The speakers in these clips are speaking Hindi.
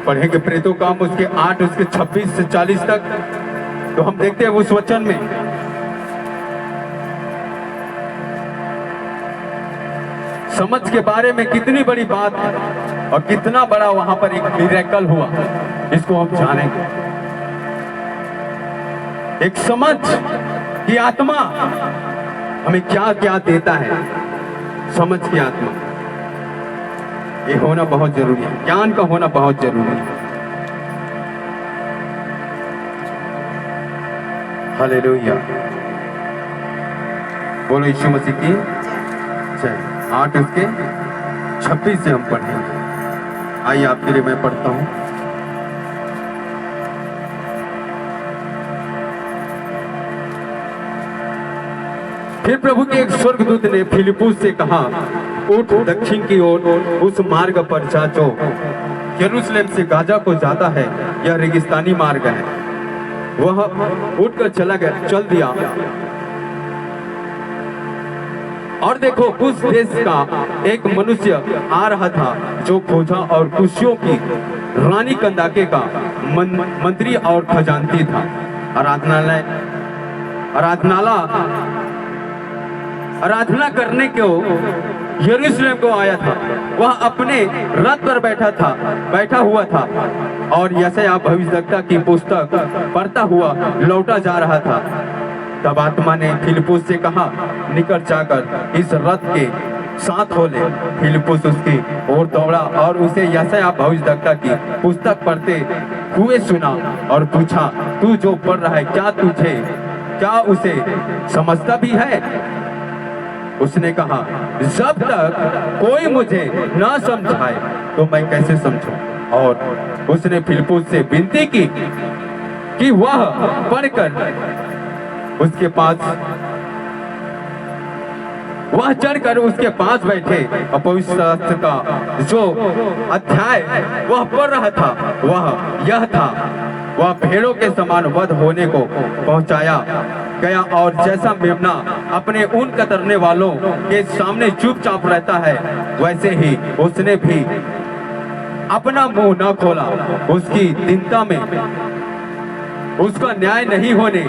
पढ़ेंगे प्रेतों काम उसके 8 उसके 26 से 40 तक। तो हम देखते हैं उस वचन में समझ के बारे में कितनी बड़ी बात है और कितना बड़ा वहां पर एक मिरेकल हुआ, इसको हम जानेंगे। एक समझ की आत्मा हमें क्या क्या देता है, समझ की आत्मा, ये होना बहुत जरूरी है, ज्ञान का होना बहुत जरूरी है। हालेलुया, बोलो यीशु मसीह की जय। 8 उसके 26 से हम पढ़ेंगे। आइए आपके लिए मैं पढ़ता हूं। फिर प्रभु के एक स्वर्गदूत ने फिलिप्पुस से कहा, उठ दक्षिण की ओर उस मार्ग पर जा जो यरूशलेम से गाजा को जाता है, यह रेगिस्तानी मार्ग है। वह उठकर चल दिया और देखो उस देश का एक मनुष्य आ रहा था जो खोजा और कुशियों की रानी कंदाके का मंत्री और खजांची था। आराधना करने को यरूशलेम को आया था। वह अपने रथ पर बैठा हुआ था और यशायाह भविष्यद्वक्ता की पुस्तक पढ़ता हुआ लौटा जा रहा था। तब आत्मा ने फिलिप्पुस से कहा, निकट जाकर इस रथ के साथ हो ले। फिलिप्पुस उसकी ओर दौड़ा और उसे यशायाह भविष्यद्वक्ता की पुस्तक पढ़ते हुए सुना और पूछा, तू जो पढ़ रहा है क्या उसे समझता भी है? उसने कहा, जब तक कोई मुझे न समझाए तो मैं कैसे समझूं? और उसने फिलिप्पुस से विनती की कि वह चढ़कर उसके पास बैठे। पवित्र शास्त्र का जो अध्याय वह पढ़ रहा था वह यह था, वह भेड़ों के समान वध होने को पहुंचाया गया और जैसा मेमना अपने ऊन कतरने वालों के सामने चुपचाप रहता है, वैसे ही उसने भी अपना मुंह न खोला। उसकी दीनता में उसका न्याय नहीं होने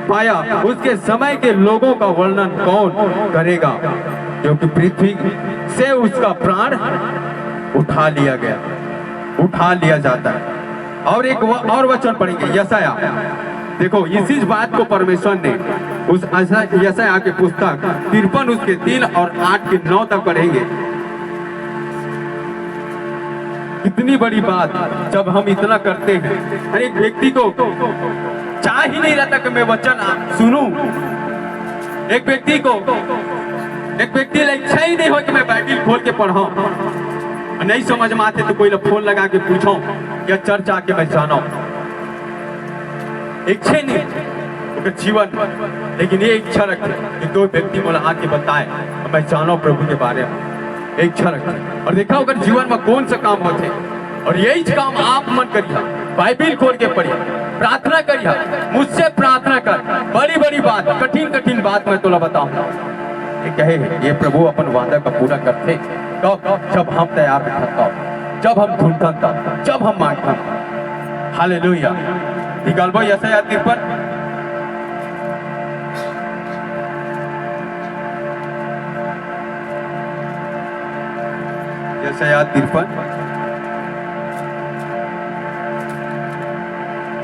पाया। उसके समय के लोगों का वर्णन कौन करेगा, क्योंकि पृथ्वी से उसका प्राण उठा लिया जाता है। और एक और वचन पढ़ेंगे, यशायाह। देखो इसी बात को परमेश्वर ने उस यशायाह की पुस्तक 53 उसके 3 और 8 के 9 तक पढ़ेंगे। कितनी बड़ी बात जब हम इतना करते हैं। हर एक व्यक्ति को चाह ही नहीं रहता कि मैं वचन सुनूं। एक व्यक्ति इच्छा ही नहीं हो कि मैं बाइबिल खोल के पढ़ूं। नहीं समझ में आते तो कोई फोन लगा के पूछो या चर्च आके मैं जाना। इच्छा नहीं तो जीवन, लेकिन ये इच्छा रखे कि दो व्यक्ति बोला आके बताए मैं जानो प्रभु के बारे में, इच्छा रखे। और देखा अगर जीवन में कौन सा काम होते, और यही काम आप मन करिए, बाइबिल खोल के पढ़िए, प्रार्थना करिए, मुझसे प्रार्थना कर। बड़ी बड़ी बात, कठिन बात मैं तुला बताऊंगा। ये प्रभु अपन वादा का पूरा करते कब? जब हम तैयार रहता, जब हम ढूंढता, जब हम मांगता। हालेलुया। निकालबो यशायाह 53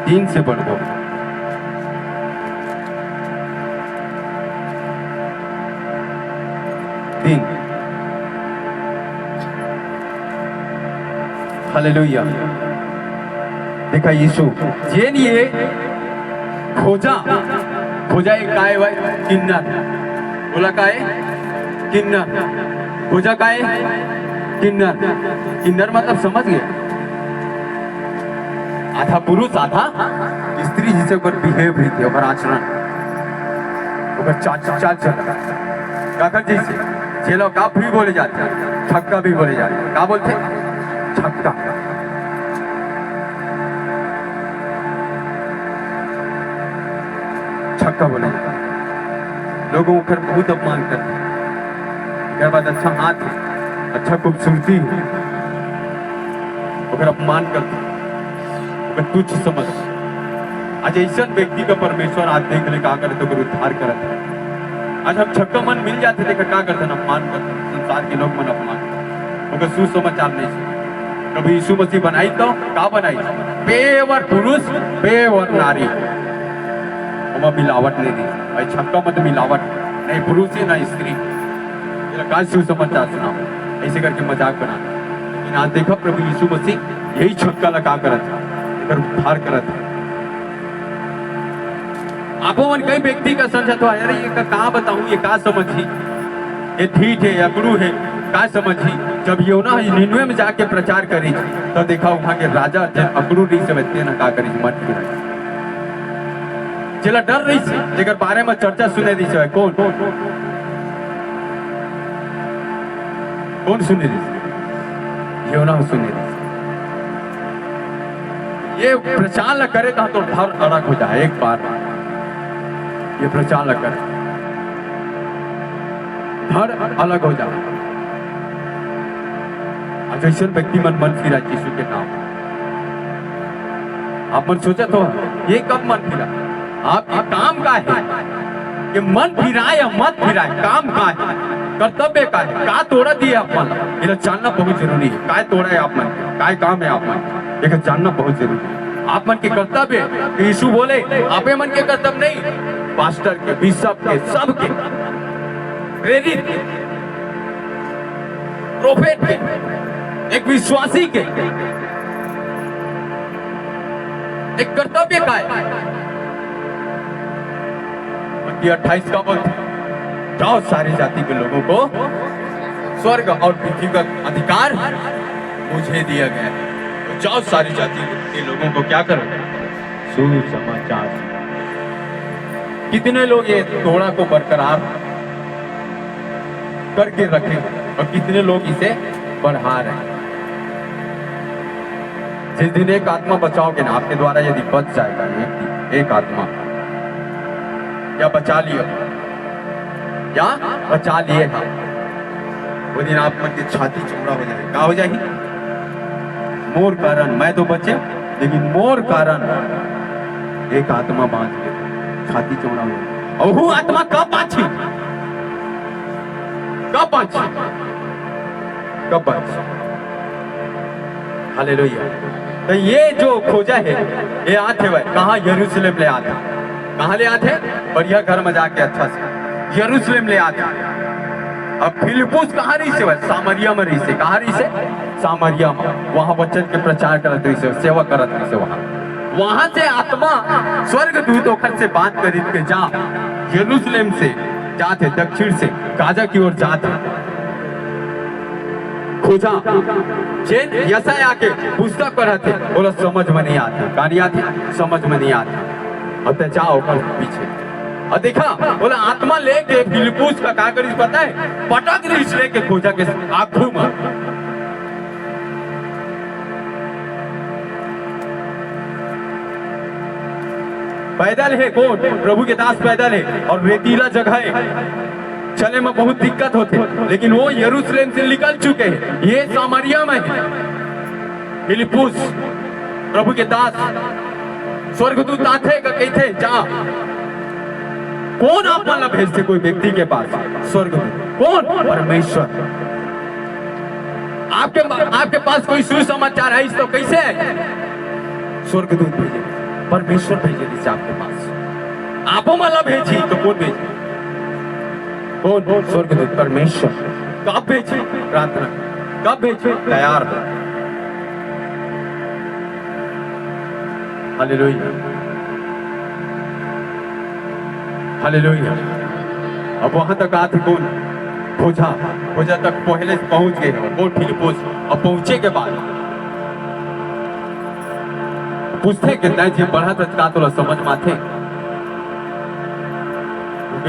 3 से पढ़ो। हालेलुया। देखा यीशु ये नहीं खोजा एक काय भाई किन्नर, बोला काय किन्नर, खोजा काय किन्नर मतलब समझ गए, आधा पुरुष आधा स्त्री, जिसे बिहेव रही थी आचरण चाल काकर जैसे चलो का भी बोले जाते, छक्का भी बोले जाते। क्या बोलते? छक्का। छक्का बोले लोगों को बहुत अपमान करते। बाद अच्छा हाथ अच्छा खूबसूरती ओकर अपमान करते, ओकर तुच्छ समझ। आज ऐसा व्यक्ति का परमेश्वर आज देख ले का करे तो ओकर उद्धार करत है। आज हम छक्का मन मिल जाते देख का करते अपमान करते, संसार के लोग मन अपमान करते, ओकर सुसमाचार नहीं सुनते। कभी यीशु मसीह बनाई तो का बनाई, पेवर पुरुष पेवर नारी, ओमा मिलावट नहीं दी भाई, छक्का मत मिलावट नहीं, पुरुष ही ना स्त्री, का सुसमाचार सुनाओ ऐसे करके मजाक बना। लेकिन आज देखो प्रभु यीशु मसीह यही छक्का लगा करत है, उद्धार करत है। आपो मन कई व्यक्ति का समझत हो, अरे ये का बताऊं, ये का समझी, ये ठीक है अकड़ू है, का समझी। जब योना निन्वे में जाके प्रचार करी तो देखा वहां के राजा जब अकड़ू नहीं समझते ना का करी, मन फिर चला डर रही से जेकर बारे में चर्चा सुने दी से कौन कौन सुने दी, योना सुने दी। ये प्रचार न करे तो धर अड़क हो जाए एक बार, ये प्रचार न करे धर अलग हो जाए। ऐसे व्यक्ति मन फिरा यीशु के नाम। आप मन सोचा तो ये कब मन फिरा, आप काम का है कि मन फिराए या मत फिराए, काम का है, कर्तव्य का है, का तोड़ा दिए आप मन, ये जानना बहुत जरूरी है। काय तोड़ा है आप मन, काय काम है आप मन, ये जानना बहुत जरूरी है। आप मन के कर्तव्य यीशु बोले, आपे मन के कर्तव्य नहीं, पास्टर के, बिशप के, सब के, प्रेरित के, प्रोफेट के, एक विश्वासी के एक कर्तव्य का है। 28 का वक्त, जाओ सारी जाति के लोगों को स्वर्ग और पृथ्वी का अधिकार मुझे दिया गया है, तो जाओ सारी जाति के लोगों को क्या करो, सुसमाचार। कितने लोग ये तोड़ा को बरकरार करके रखे और कितने लोग इसे बढ़ा रहे हैं। जिस दिन एक आत्मा बचाओगे ना, आपके द्वारा यदि बच जाएगा एक आत्मा, या बचा लिया या बचा लिए हाँ, वो दिन आप मन की छाती चौड़ा हो जाएगी। क्या हो जाएगी, मोर कारण मैं तो बचे, लेकिन मोर कारण एक आत्मा बांध ले, छाती चौड़ा हो जाएगी। और वो आत्मा कब बांची, कब बांची, कब बांची। हालेलुया। तो ये जो खोजा है ये आते हुए कहाँ, यरूशलेम ले आता, कहाँ ले आते, बढ़िया घर में जाके अच्छा से यरूशलेम ले आते। अब फिलिपुस कहाँ रही से, सामरिया में रही से, कहाँ रही से, सामरिया में, वहां वचन के प्रचार करत रही से, सेवा करत रही से। वहां से आत्मा स्वर्ग दूतों से बात खरीद के जा यरूशलेम से जाते, दक्षिण से गाजा की ओर जाते, खोजा चेन यसाया के पुस्तक पढ़ते, बोला समझ में नहीं आती, कहानी आती समझ में नहीं आती, अब जाओ कल पीछे। और देखा बोला आत्मा लेके फिलिपुस का क्या करी पता है, पटक रही लेके खोजा के आंखों में। पैदल है कौन, प्रभु के दास पैदल है, और रेतीला जगह है, चले में बहुत दिक्कत होते, लेकिन वो यरूशलेम से निकल चुके हैं, ये सामरिया में है। फिलिपुस प्रभु के दास स्वर्गदूत आते का कहते जा, कौन आप मतलब भेजते कोई व्यक्ति के पास, स्वर्गदूत कौन, परमेश्वर। आपके पास कोई सुसमाचार है तो कैसे है, स्वर्गदूत भेजे, परमेश्वर भेजे इसे आपके पास। आपो मतलब भेजी तो कौन भेजे, कौन, स्वर्गदूत परमेश्वर। कब भेजे, प्रार्थना कब भेजे, तैयार हो। Hallelujah, hallelujah. अब वहां तक आते कौन, खोजा, खोजा तक पहले पहुंच गए कौन, फिलिपुस। अब पहुंचे के बाद पूछते कितना जी बढ़ा का तो समझ में थे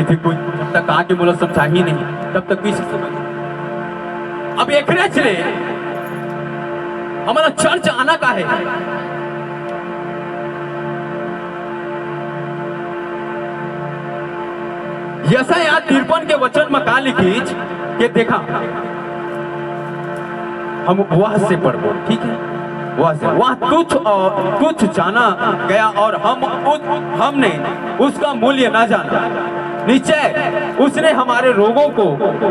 थी कोई, जब तक आके बोला समझा ही नहीं तब तक किसी समझ। अब एक चले हमारा चर्च आना का है, यशायाह 53 के वचन में का लिखी के देखा, हम वह से पढ़ो, ठीक है, वह से वह तुच्छ जाना गया और हमने उसका मूल्य ना जाना। निश्चय उसने हमारे रोगों को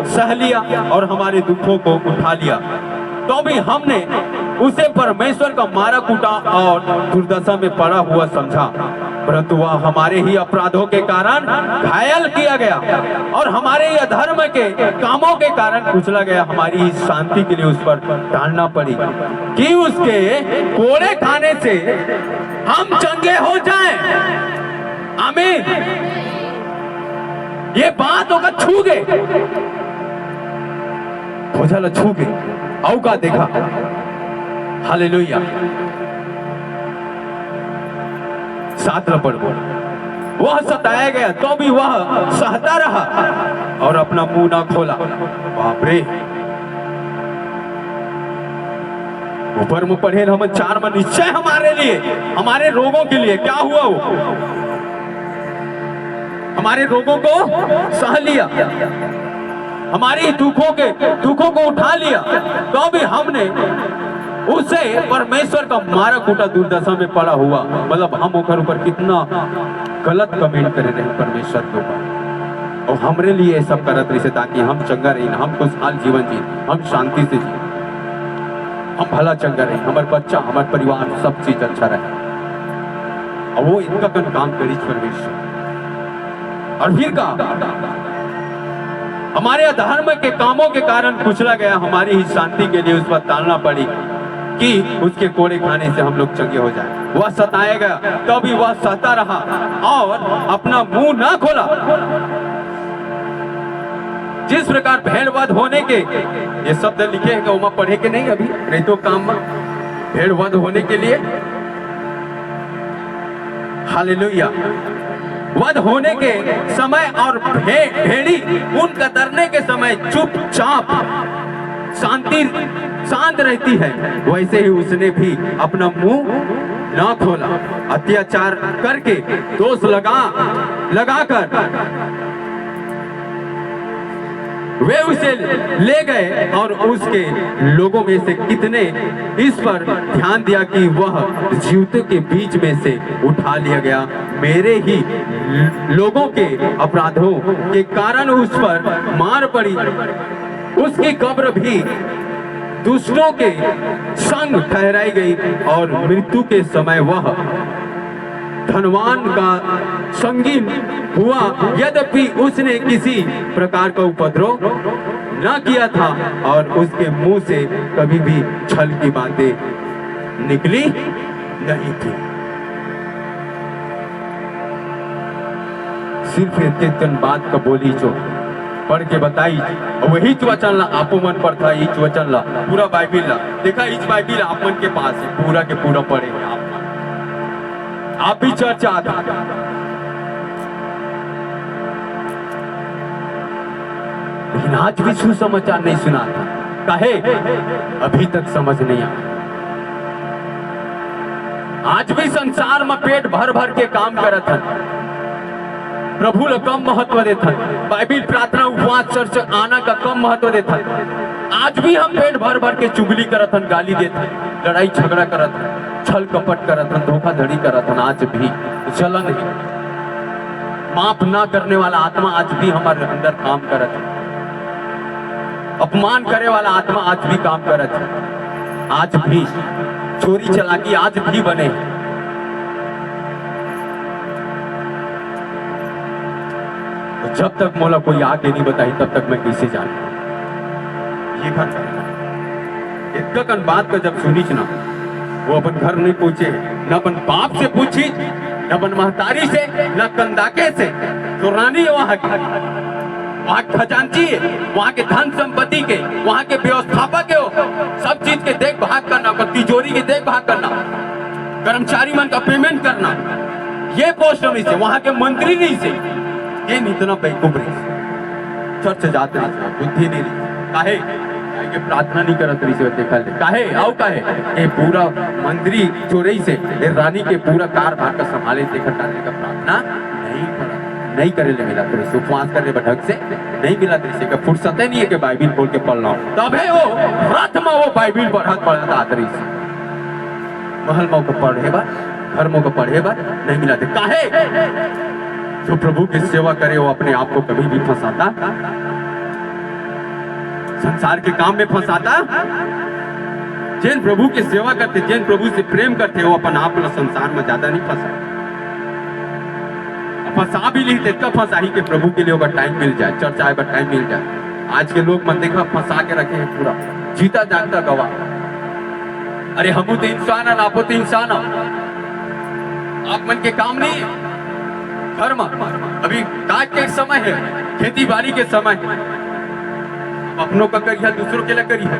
सह लिया और हमारे दुखों को उठा लिया, तो भी हमने उसे परमेश्वर का मारा कूटा और दुर्दशा में पड़ा हुआ समझा। परंतु वह हमारे ही अपराधों के कारण घायल किया गया और हमारे ही अधर्म के कामों के कारण कुचला गया। हमारी ही शांति के लिए उस पर टालना पड़ी कि उसके कोड़े खाने से हम चंगे हो जाएं। आमीन। ये बात होगा छू गए, खोजल छू गए, औ का देखा। हालेलुया। 7 पढ़, वह सताया गया तो भी वह सहता रहा और अपना मुंह ना खोला। बाप रे। ऊपर में पढ़े हम 4 में, निश्चय हमारे लिए, हमारे रोगों के लिए क्या हुआ, वो हमारे रोगों को सह लिया, हमारी दुखों को उठा लिया, तो भी हमने उसे परमेश्वर का मारा कूटा दुर्दशा में पड़ा हुआ। मतलब हम ओकर ऊपर कितना गलत कमेंट करे रहे परमेश्वर के ऊपर, और हमरे लिए सब करत रही से ताकि हम चंगा रही, हम खुशहाल जीवन जी, हम शांति से जी, हम भला चंगा रहे, हमारे बच्चा, हमारे परिवार सब चीज अच्छा रहे। और वो इनका काम करी परमेश्वर। और फिर का हमारे अधर्म के कामों के कारण कुचला गया, हमारी ही शांति के लिए उस पर टालना पड़ी कि उसके कोड़े खाने से हम लोग चंगे हो जाए। वह सताया गया तो भी वह सहता रहा और अपना मुंह ना खोला। जिस प्रकार भेड़वध होने के, ये शब्द लिखे हैं कि पढ़े के नहीं अभी नहीं तो काम में, भेड़वध होने के लिए, हालेलुया, वध होने के समय और भेड़ी उन कतरने के समय चुपचाप शांत रहती है, वैसे ही उसने भी अपना मुंह ना खोला। अत्याचार करके दोष लगाकर वे उसे ले गए और उसके लोगों में से कितने इस पर ध्यान दिया कि वह जीवितों के बीच में से उठा लिया गया। मेरे ही लोगों के अपराधों के कारण उस पर मार पड़ी। उसकी कब्र भी दुष्टों के संग ठहराई गई और मृत्यु के समय वह धनवान का संगीन हुआ, यद्यपि उसने किसी प्रकार का उपद्रव न किया था और उसके मुंह से कभी भी छल की बातें निकली नहीं थी। सिर्फ इतने बात का बोली जो पढ़ के बताई, वही वचन ला आपो मन पर था, इच वचन ला पूरा बाइबिल ला देखा, इच बाइबिल आप मन के पास है, पूरा के पूरा पढ़ेंगे आप भी चर्चा था। लेकिन आज भी सुसमाचार नहीं सुना था, काहे अभी तक समझ नहीं आया। आज भी संसार में पेट भर भर के काम करत है, प्रभु ला कम महत्व देता, बाइबिल प्रार्थना उपवास चर्च आना का कम महत्व देता। आज भी हम पेट भर भर के चुगली करत हन, गाली देते, लड़ाई झगड़ा करत हन, छल कपट करत हन, धोखाधड़ी करत हन। आज भी जलन है, माफ ना करने वाला आत्मा आज भी हमारे अंदर काम करत है, अपमान करे वाला आत्मा आज भी काम करत है, आज भी चोरी चलाकी आज भी बने। जब तक मोला कोई आके नहीं बताई तब तक मैं कैसे जानू। ये घर इतना कन बात का जब सुनी ना, वो अपन घर नहीं पूछे, न अपन बाप से पूछी, न अपन महतारी से, न कंदाके से, तो रानी वहाँ के खजांची है, वहाँ के धन संपत्ति के, वहाँ के व्यवस्थापक के हो, सब चीज के देखभाल करना, तिजोरी की देखभाल करना, कर्मचारी मन का पेमेंट करना, ये पोस्ट नहीं से, वहाँ के मंत्री नहीं से, ये इतना बेवकूफ रही, चर्च जाते रही, बुद्धि नहीं रही, काहे कि प्रार्थना नहीं करत रही से, देखा ले काहे आओ काहे ये पूरा मंत्री चोरी से रानी के पूरा कार भार का संभाले देखा डालने का प्रार्थना नहीं करा। नहीं करे ले मिला तेरे से उपवास करने पर ढंग से नहीं मिला तेरे से फुर्सत नहीं है कि बाइबिल खोल के पढ़ लो तबे वो रथ में वो बाइबिल पढ़त पढ़ता तेरे से महल में को पढ़े बा घर में को पढ़े बा नहीं मिला थे काहे जो प्रभु की सेवा करे वो अपने आप को कभी भी फंसाता संसार के काम में फंसाता जिन प्रभु की सेवा करते जिन प्रभु से प्रेम करते वो अपन आप संसार में ज्यादा नहीं फंसा फंसा भी नहीं देता फंसा ही के प्रभु के लिए अगर टाइम मिल जाए चर्चा अगर टाइम मिल जाए आज के लोग मन देखा फंसा के रखे हैं पूरा जीता जागता गवाह अरे हम तो इंसान है आप तो इंसान हो आप मन के काम नहीं है घर में अभी काज के समय है खेती बाड़ी के समय है अपनों का करिए दूसरों के लिए करिए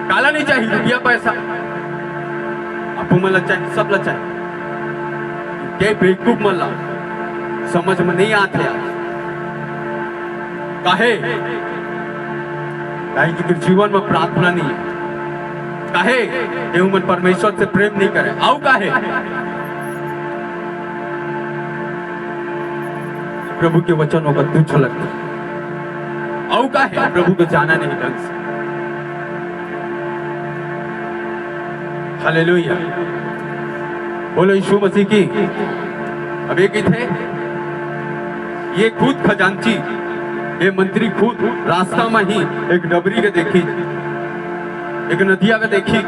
काला नहीं चाहिए रुपया पैसा आपको मन चाहिए सब लग चाहिए के बेवकूफ मन ला समझ में नहीं आते आज काहे कि फिर जीवन में प्रार्थना नहीं है काहे ये मन परमेश्वर से प्रेम नहीं करे आओ काहे प्रभु के वचनों का तुच्छ लगता आओ काहे प्रभु को जाना नहीं ढंग से हालेलुया बोलो यीशु मसीह की अब एक ही थे ये खुद खजांची ये मंत्री खुद रास्ता में ही एक डबरी के देखी एक नदिया के देखी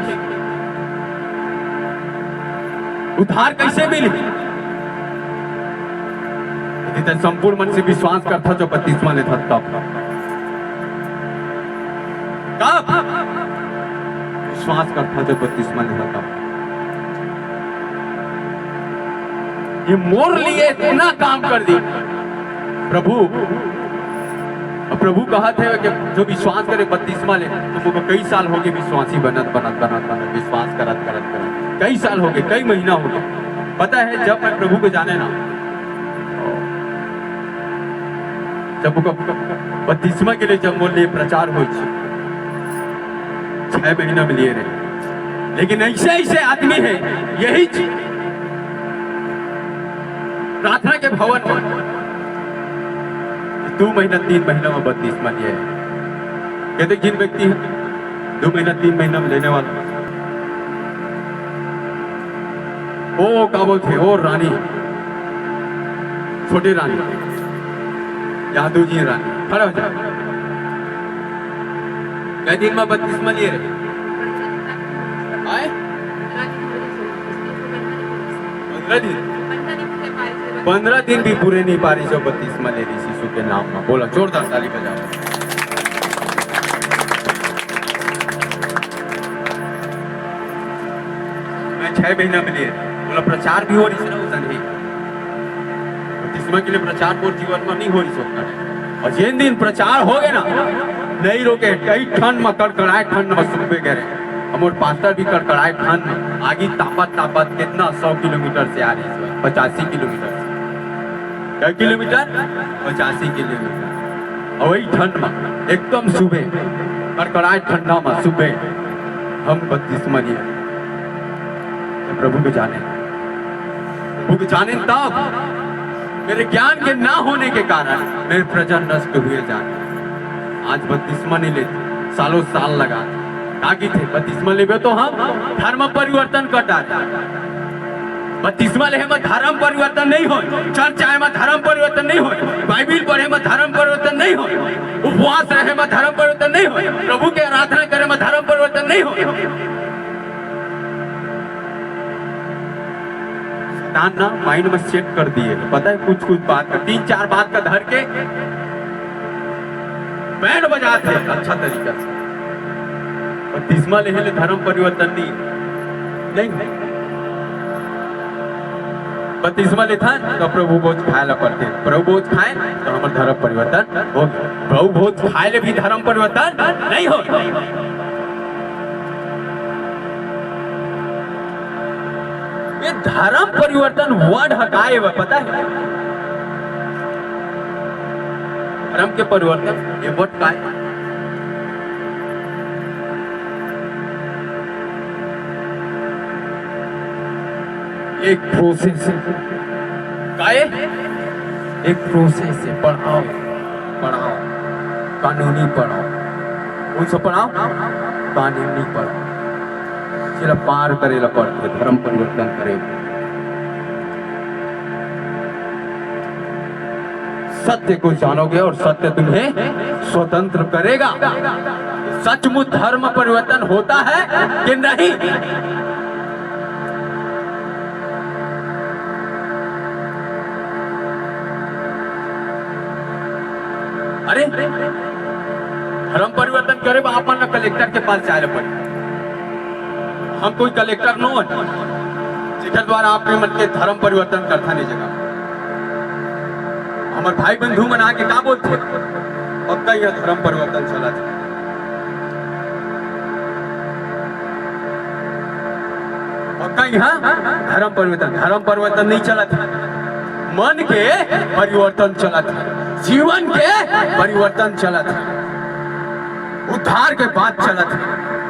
उधार कैसे मिली यदि संपूर्ण मन से विश्वास करता जो बपतिस्मा लेता तब विश्वास करता जो बपतिस्मा लेता तब ये मोर लिए इतना काम कर दी प्रभु कहा थे कि जो विश्वास करे बपतिस्मा ले तो मुझको कई साल हो गए विश्वासी बनत विश्वास करत कई साल हो गए कई महीना हो गए पता है जब मैं प्रभु को जाने ना जब बपतिस्मा के लिए जब मोल प्रचार हो 6 महीना में लिए रहे लेकिन ऐसे आदमी है यही प्रार्थना के भवन में 2 महीना 3 महीना में बपतिस्मा लिया है कहते जिन व्यक्ति है 2 महीना 3 महीना में लेने वाला ओ क्या बोलते ओ रानी छोटी रानी यादव जी रानी खड़ा हो जाए क्या दिन में बपतिस्मा लिए रहे आए 15 दिन भी पूरे नहीं पा रही जो बपतिस्मा ले रही यीशु के नाम में बोला जोरदार ताली बजाओ मैं 6 महीना में लिए बोला प्रचार भी हो रही है ना नहीं बपतिस्मा के लिए प्रचार को जीवन में नहीं हो रही सकता और जिन दिन प्रचार हो गए ना नहीं रोके कई ठंड में कड़कड़ाए ठंड में सुबह गए हम और पास्टर भी कड़कड़ाए ठंड में आगे तापत कितना 100 किलोमीटर से आ रही है 85 किलोमीटर क्या किलोमीटर 85 किलोमीटर और वही ठंड में एकदम सुबह कड़कड़ाए ठंडा में सुबह हम बपतिस्मा लिए प्रभु को जाने तब मेरे ज्ञान के ना होने के कारण मेरे प्रजन नष्ट हुए जाने आज बपतिस्मा नहीं लेते सालों साल लगा आगे थे बपतिस्मा लेबे तो हम धर्म परिवर्तन कर डाले बपतिस्मा ले में धर्म परिवर्तन नहीं हो चर्च आए में धर्म परिवर्तन नहीं हो बाइबिल पढ़े में धर्म परिवर्तन नहीं हो उपवास रहे में धर्म परिवर्तन नहीं हो प्रभु के आराधना करे में धर्म परिवर्तन नहीं हो ना माइंड में सेट कर दिए पता है कुछ बात का 3-4 बात का धर के बैंड बजाते हैं अच्छा तरीका से बपतिस्मा लेने धर्म परिवर्तन नहीं बपतिस्मा लेता तो प्रभु भोज खाए ला पड़ते प्रभु भोज खाए तो हमारे धर्म परिवर्तन हो प्रभु भोज खाए ले भी धर्म परिवर्तन नहीं हो ये धर्म परिवर्तन वर्ड हटाए हुआ पता है धर्म के परिवर्तन ये वर्ड का है एक प्रोसेस है एक प्रोसेस है, पढ़ाओ पढ़ाओ, कानूनी पढ़ाओ, उनसे पढ़ाओ, कानूनी पढ़ाओ, सिर्फ पार करेला पढ़ते, धर्म परिवर्तन करे। सत्य को जानोगे और सत्य तुम्हें स्वतंत्र करेगा। सचमुच धर्म परिवर्तन होता है कि नहीं? अरे धर्म परिवर्तन करे आप मन कलेक्टर के पास जाए पड़े। हम कोई कलेक्टर नो जेकर द्वारा आपके मन के धर्म परिवर्तन करता नहीं जगह। हमारे भाई बंधु मना के का बोलते अब कहीं धर्म परिवर्तन चला था। अब कहीं धर्म परिवर्तन नहीं चला था, मन के परिवर्तन चला था, जीवन के परिवर्तन चला था, उद्धार के बाद चला था,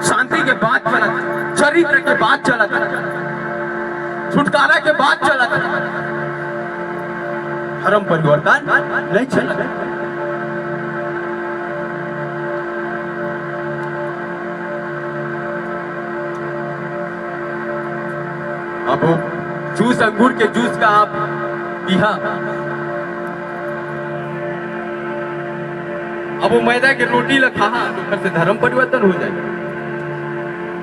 शांति के बाद चला था, चरित्र के बाद चला था, छुटकारा के बाद चला था। धर्म परिवर्तन नहीं चला। अब जूस अंगूर के जूस का आप पिया, अब वो मैदा की रोटी लखा तो घर से धर्म परिवर्तन हो जाए।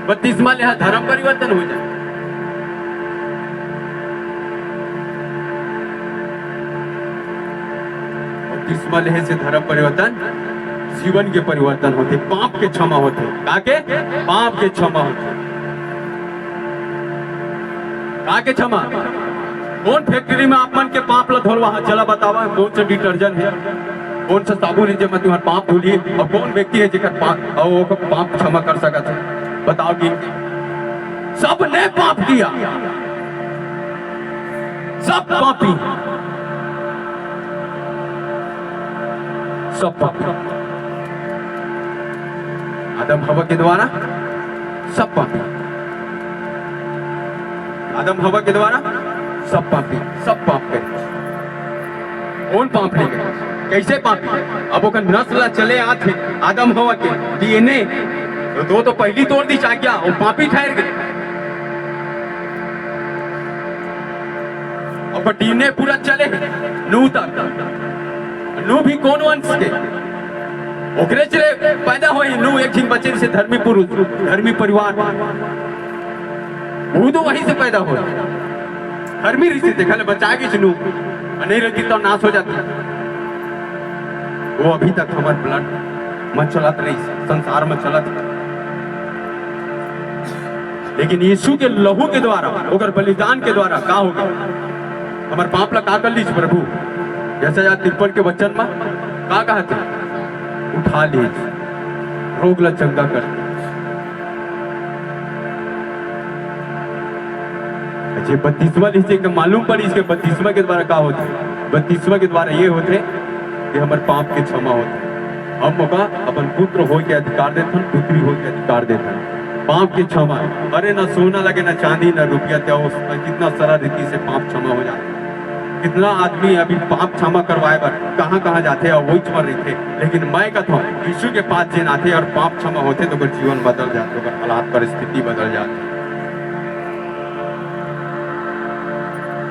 बत्तीसवा ले धर्म परिवर्तन हो जाए। बत्तीसवा लेह से धर्म परिवर्तन, जीवन के परिवर्तन होते, पाप के क्षमा होते, काके पाप के क्षमा होते, काके क्षमा। कौन फैक्ट्री में आप मन के पाप ला धोलवा चला बतावा, कौन सा डिटर्जेंट है, कौन सा साबुन है जब तुम्हारे पाप धोलिए, और कौन व्यक्ति है जिसका पाप और वो पाप क्षमा कर सकता है? बताओ कि सबने पाप किया, सब पापी, सब पापी। आदम हवा के द्वारा सब पापी, आदम हवा के द्वारा सब पापी, सब पाप करे। कौन पाप नहीं करे? कैसे पापी? अब वो नस्ल चले आते आदम हवा के डीएनए तो दो पहली तोड़ दी चाह गया, वो पापी ठहर गए। अब डीएनए पूरा चले नूह तक। नूह भी कौन वंश के? ओकरे चले पैदा हुए नूह, एक दिन बच्चे से धर्मी पुरुष, धर्मी परिवार, वो तो वहीं से पैदा हुआ। धर्मी ऋषि देखा ले बचा के नूह, नहीं रहती तो नाश हो जाती। वो अभी तक हमारे ब्लड में चलत रही, संसार में चलत। लेकिन यीशु के लहू के द्वारा, ओकर बलिदान के द्वारा का हो गया? हमारे पाप ला का कर लीज प्रभु, जैसे यार तिरपल के बच्चन में का कहते उठा लीज, रोग ला चंगा कर। अच्छे बत्तीसवा लिखे मालूम पड़ी इसके बत्तीसवा के द्वारा का होते? बत्तीसवा के द्वारा ये होते कि हमारे पाप के क्षमा होते। हम मौका अपन पुत्र हो के अधिकार देते, पुत्री हो के अधिकार देते, पाप के क्षमा। अरे ना सोना लगे ना चांदी ना रुपया, कितना सरल रीति से पाप क्षमा हो जाता। कितना आदमी अभी पाप क्षमा करवाए बार कहाँ कहाँ जाते और वही चमर रहे। लेकिन मैं कहता हूँ यीशु के पास जिन आते और पाप क्षमा होते तो जीवन बदल जाते, हालात परिस्थिति बदल जाती।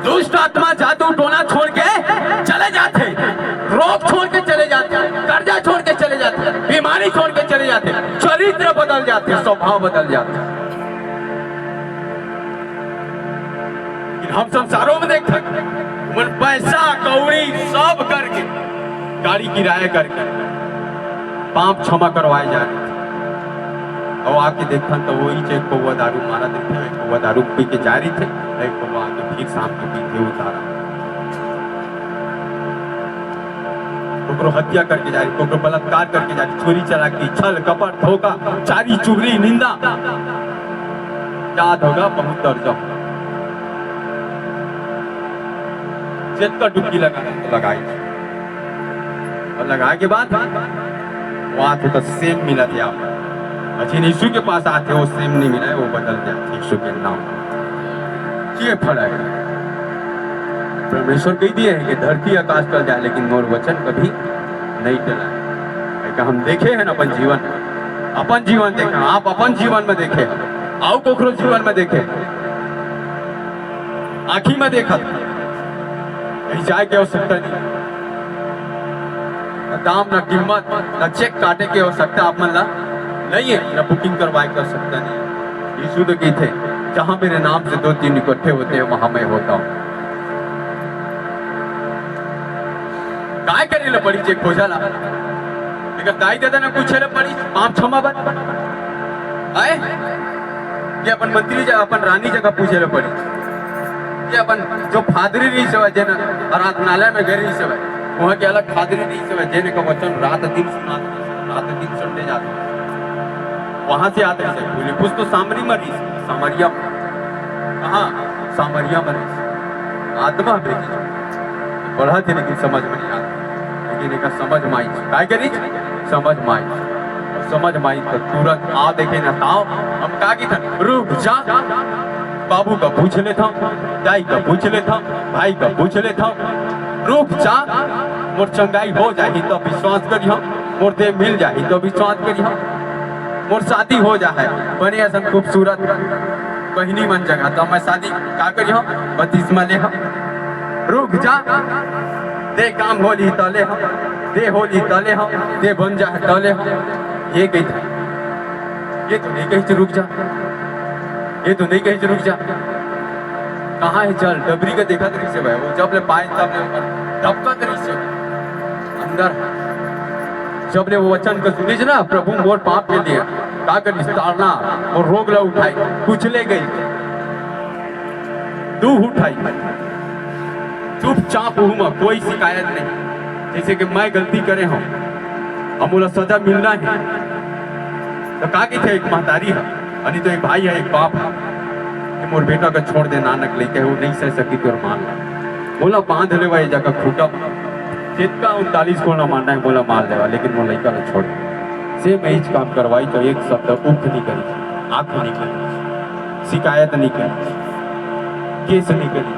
दुष्ट आत्मा जादू टोना छोड़ के चले जाते, रोग छोड़ के चले जाते, कर्जा छोड़ के चले जाते, बीमारी छोड़ के चले जाते, चरित्र बदल जाते, स्वभाव बदल जाते। हम संसारों में देख सकते पैसा कौड़ी सब करके, गाड़ी किराया करके पाप क्षमा करवाए जा रहे थे। और आके देखा तो वही एक कौवा दारू मारा देते, एक कौवा दारू पी के जा रही थे, एक कौवा आके फिर शाम के पीते उतारा, कोकरो हत्या करके जा रही, कोकरो बलात्कार करके जा रही, चोरी चलाकी, छल कपट धोखा, चारी चुगली निंदा, याद होगा बहुत दर्जा का डुबकी लगाई और लगाए के बाद वहां थे तो सेम मिला था। अच्छी यीशु के पास आते वो सेम नहीं मिला, वो बदल जाते यीशु के नाम। ये फर्क है। परमेश्वर कह दिए हैं कि धरती आकाश टल जाए लेकिन मोर वचन कभी नहीं टला है। हम देखे हैं अपन जीवन देखे, आप अपन जीवन में देखे, आओ कोखरो जीवन में देखे, आँखी में देखा, कहीं जाए की आवश्यकता नहीं, न दाम न कीमत न चेक काटे की आवश्यकता आप मन नहीं है, न बुकिंग करवाए की आवश्यकता नहीं। यीशु तो की थे, जहां मेरे नाम से 2-3 इकट्ठे होते हैं वहां मैं होता हूं। काय करे पड़ी चेक खोजाला, लेकिन दाई दादा ने पूछे पड़ी पाप क्षमा बन आए ये अपन मंत्री जगह अपन रानी जगह पूछे पड़ी, ये अपन जो फादरी नहीं सेवा जेना आराधनालय में गए नहीं सेवा वहां के अलग फादरी नहीं सेवा जेने का वचन रात दिन सुना, रात दिन सुनते जाते, वहां से आते हैं फिलिप्पुस तो सामरी में रही, सामरिया में, कहाँ सामरिया में रही, आत्मा भेजी पढ़ा थे लेकिन समझ में नहीं आता, लेकिन एक समझ माई काय करी समझ माई, समझ माई तो तुरंत आ देखे ना ताओ हम का की था रुक जा, बाबू का पूछ ले था, दाई का पूछ ले था, भाई का पूछ ले था, रुक जा, मोर चंगाई हो जाए तो विश्वास करी हम, मोर देह मिल जाए तो विश्वास करी हम, मोर शादी हो जाए बने ऐसा खूबसूरत बहनी मन जगह तो मैं शादी का करी हम बत्तीसमा ले हम, रुक जा, दे काम होली तले हम, दे होली तले हम, दे बन जाए तले हम, ये कही था, ये तो नहीं कही रुक जा, ये तो नहीं कही रुक जा, कहाँ है चल डबरी का देखा तरी से भाई, वो जब ले पाए तब ले ऊपर डबका तरी से अंदर, जब ले वो वचन का सुनी ना प्रभु मोर पाप के लिए का करी तारना और रोग ला उठाई, कुचले गई, दूह उठाई, चुपचाप हूँ, कोई शिकायत नहीं, जैसे कि मैं गलती करे हूँ हमला सजा मिलना है, तो का की थे एक महतारी है, अनि तो एक भाई है एक बाप है, मोर बेटा का छोड़ दे नानक लेके वो नहीं सह सकी तो मान ला, बोला बांध ले भाई जगह खूटा जितना 39 को ना मानना है बोला मार देवा, लेकिन वो लड़का ने छोड़ से मैं इस काम करवाई तो एक शब्द उख नहीं करी, आंख नहीं करी, शिकायत नहीं करी, केस नहीं करी,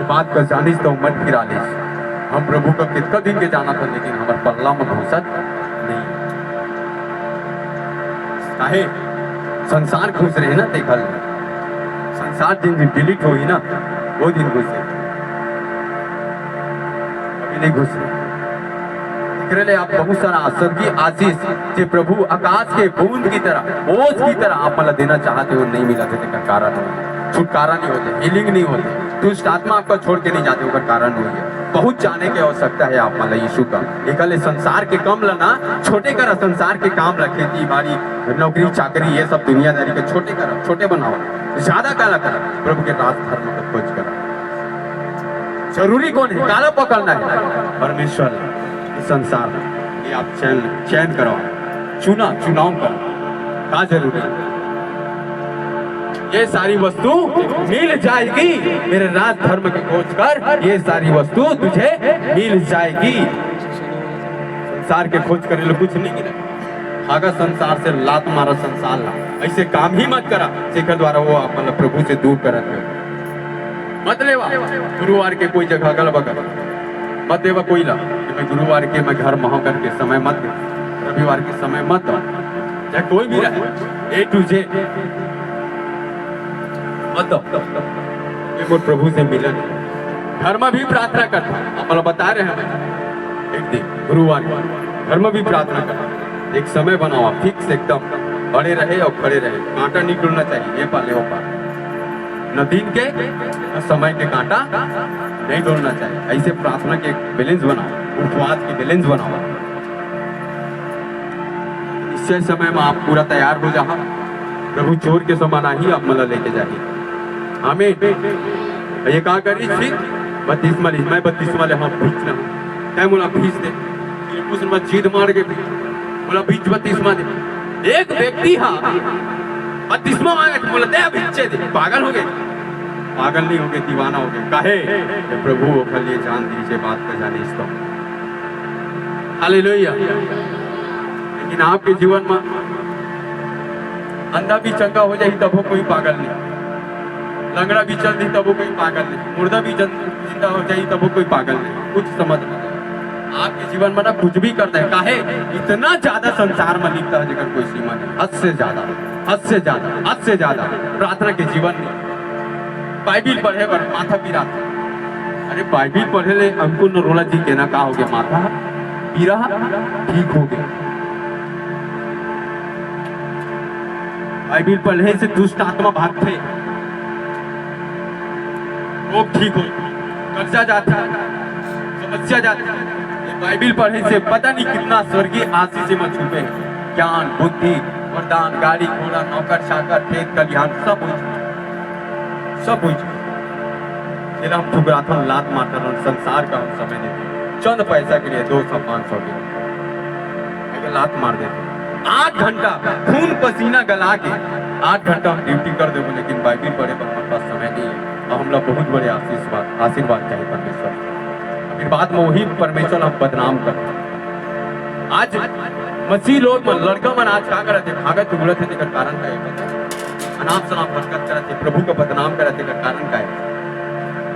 बात का जानिस तो मन फिरा ले, हम प्रभु का कितना दिन के जाना था लेकिन हमारे पल्ला में घुसत नहीं, काहे संसार घुस रहे ना, देखा संसार जिन दिन डिलीट हुई ना वो दिन घुसे, अभी नहीं घुस रहे। आप बहुत सारा स्वर्गीय आशीष जो प्रभु आकाश के बूंद की तरह ओस की तरह आप मला देना चाहते हो नहीं मिला थे, कारण छुटकारा नहीं होते, हीलिंग नहीं होते, दुष्ट आत्मा आपका छोड़ के नहीं जाते, उसका कारण हुई है, बहुत जाने की आवश्यकता है आप मला यीशु का, एकले संसार के कम लना छोटे करा, संसार के काम ला, खेती बाड़ी नौकरी चाकरी ये सब दुनियादारी के छोटे करा, छोटे बनाओ, ज्यादा काला करा, प्रभु के राज धर्म का खोज करा, जरूरी कौन है काला पकड़ना है परमेश्वर, संसार ये आप चयन करो, चुनाव करो, क्या जरूरी है, ये सारी वस्तु मिल जाएगी, मेरे राज धर्म की खोज कर ये सारी वस्तु तुझे मिल जाएगी, संसार के खोज करे लो कुछ नहीं मिला, अगर संसार से लात मारा संसार ला, ऐसे काम ही मत करा जेकर द्वारा वो आप मतलब प्रभु से दूर करत है, मत लेवा गुरुवार के कोई जगह अगल बगल मत देवा कोई ला, कि मैं गुरुवार के मैं घर महा करके समय मत दे, रविवार के समय मत दो, चाहे कोई भी रहे A to Z मत दो, ये प्रभु से मिलन, घर में भी प्रार्थना करता, आप बता रहे हैं एक दिन गुरुवार घर में भी प्रार्थना करता, एक समय बनाओ फिक्स एकदम, खड़े रहे और खड़े रहे, कांटा नहीं टूटना चाहिए, ये पाले वो पाले, न दिन के न समय के कांटा नहीं तोड़ना चाहिए, ऐसे प्रार्थना के बैलेंस बनाओ, उपवास की बैलेंस बनाओ, इससे समय में आप पूरा तैयार हो जाओ, प्रभु चोर के समान ही आप मला लेके जाइए, हमें ये कहा करी थी 32 माली, मैं 32 माले हाँ भींचना, क्या बोला भींच दे, उस में जीत मार के बोला भींच 32 माले, एक व्यक्ति हाँ 32 मांगे बोला दे भींचे दे, पागल हो गए, पागल नहीं हो गए, दीवाना हो गए, काहे प्रभु वो खलिए जान दीजिए बात का जाने इस तो, हालेलुया। लेकिन आपके जीवन में अंधा भी चंगा हो जाए तब हो कोई पागल नहीं, लंगड़ा भी चल दी तब वो कोई पागल नहीं, मुर्दा भी जिंदा हो जाए तब वो कोई पागल नहीं, कुछ समझ नहीं। आपके जीवन में ना कुछ भी करते हैं, काहे इतना ज्यादा संसार में लिखता है जगह कोई सीमा नहीं, हद से ज्यादा, हद से ज्यादा, हद से ज्यादा प्रार्थना के जीवन में बाइबिल पढ़े पर माथा पीरा। अरे बाइबिल पढ़े ले अंकुर नरोला जी कहना का हो गया, माथा पीरा ठीक हो गया। बाइबिल पढ़ने से दुष्ट आत्मा भागते, रोग ठीक हो, कर्जा जाता, समस्या जाती। बाइबिल पढ़ने से पता नहीं कितना स्वर्गीय आशीष में छुपे हैं, ज्ञान, बुद्धि, वरदान, गाड़ी घोड़ा, नौकर चाकर, खेत खलिहान सब सब फिर हम ठुकराते हैं, लात मारते हैं, संसार का हम समय देते, चंद पैसा के लिए 200-500 के लात मार देते। 8 घंटा खून पसीना गला के 8 घंटा हम ड्यूटी कर देंगे, लेकिन बाइबिल पढ़े पर हमारे पास समय नहीं है। और हम लोग बहुत बड़े आशीर्वाद चाहिए परमेश्वर, फिर बाद में वही परमेश्वर हम बदनाम करते। आज मसीह लोग में लड़का मन आज क्या करते, भागत उगड़ते थे, कारण क्या है, अनाप शनाप बरकत करते, प्रभु का बदनाम करते, कारण क्या है,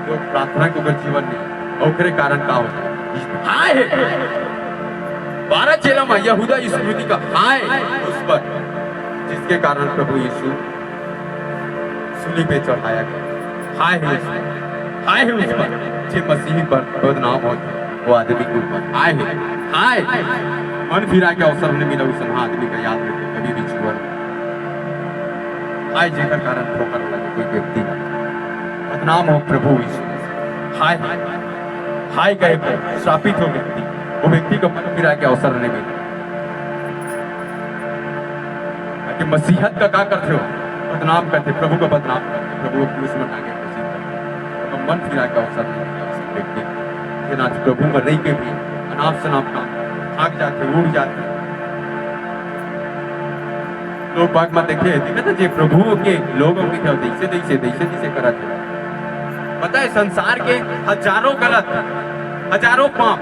लोग प्रार्थना को अगर जीवन नहीं और कारण क्या होता है। 12 चेला में यहूदा स्मृति का हाय उस पर, जिसके कारण प्रभु यीशु सूली पे चढ़ाया गया। हाय है उस पर जे मसीह पर बदनाम हो वो आदमी के ऊपर हाय है, हाय मन फिरा के अवसर नहीं मिला उस आदमी का, याद रखे कभी भी जीवन हाय जेकर कारण ठोकर लगे कोई व्यक्ति बदनाम हो प्रभु यीशु, हाय हाय कहे श्रापित हो व्यक्ति, वो व्यक्ति को मन फिरा के अवसर नहीं मिला। कि मसीहत का क्या करते हो, बदनाम करते, प्रभु का बदनाम करते, प्रभु को क्रूस में टांगे मसीह करते, तो मन फिरा के अवसर नहीं मिला उस व्यक्ति। लेकिन आज प्रभु में नहीं के भी अनाप शनाप काम भाग जाते, उड़ जाते। लोग बाग में देखे ना जे प्रभु के लोगों की दैसे कराते। पता है संसार के हजारों गलत, हजारों पाप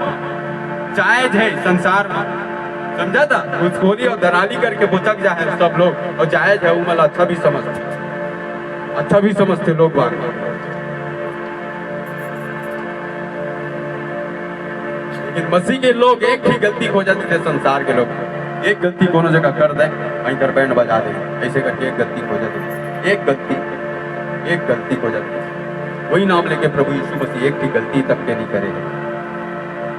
जायज है संसार में, समझा था, घूसखोरी और दलाली करके बुचक जाए सब लोग, और जायज है उमल अच्छा भी समझते लोग बाग। लेकिन मसीह के लोग एक ही गलती हो जाते थे, संसार के लोग एक गलती कोनो जगह कर दे, वहीं कर बैंड बजा दे, ऐसे करके एक गलती हो जाती, एक गलती हो जाती। वही नाम लेके प्रभु यीशु मसीह एक ही गलती तक के नहीं करेगा,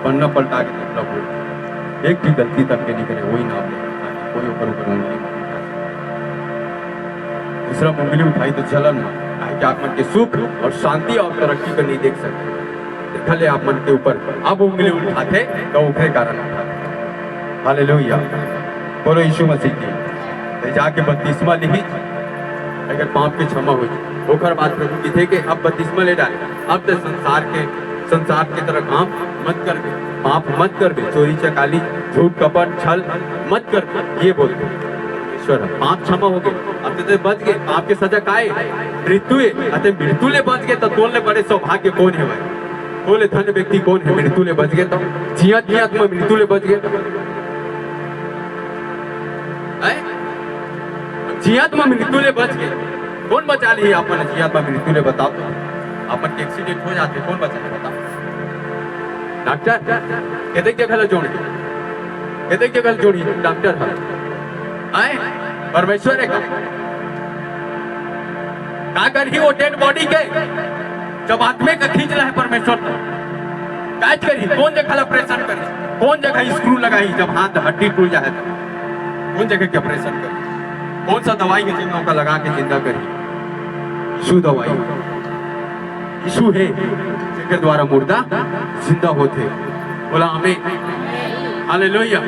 पन्ना पलटा के मतलब बोल एक ही गलती तक के नहीं करे, वही नाम लेके कोई ऊपर उंगली दूसरा उंगली उठाई तो जलन है कि आप मन के सुख और शांति और तरक्की को नहीं देख सकते। देखले आप मन के ऊपर अब उंगली उठाते तो उठे कारण उठाते। हालेलुया, बोलो यीशु मसीह की। जाके बपतिस्मा ली, अगर पाप की क्षमा हुई ओकर बाद प्रभु की थे कि अब बपतिस्मा ले डाले, अब तो संसार के तरह काम मत कर, पाप मत कर, चोरी चकाली झूठ कपट छल मत कर, ये बोलते ईश्वर पाप क्षमा हो गए, अब तो बच गए। पाप के सजा काए मृत्यु है, मृत्यु ले बच गए तो तोलने बड़े सौभाग्य कौन है भाई, बोले धन्य व्यक्ति कौन है, मृत्यु ले बच गए तो जियत में मृत्यु ले बच गए, जियत में मृत्यु ले बच गए, कौन बचा ली आपने जियत में मृत्यु ले, बताओ तो आपन के एक्सीडेंट हो जाते कौन बचा ले, बताओ डॉक्टर कहते के गल जोड़ी, कहते के गल जोड़ी डॉक्टर है आए परमेश्वर है का करी वो डेड बॉडी के जब आत्मे का खींच रहा है परमेश्वर तो काज करी, कौन जगह ऑपरेशन करी, कौन जगह स्क्रू लगाई, जब हाथ हड्डी टूट जाए तो कौन जगह के ऑपरेशन करी, कौन सा दवाई के चिन्हों का लगा के जिंदा करी, यीशु दवाई, यीशु है जिसके द्वारा मुर्दा जिंदा होते। बोला आमीन, हालेलुया।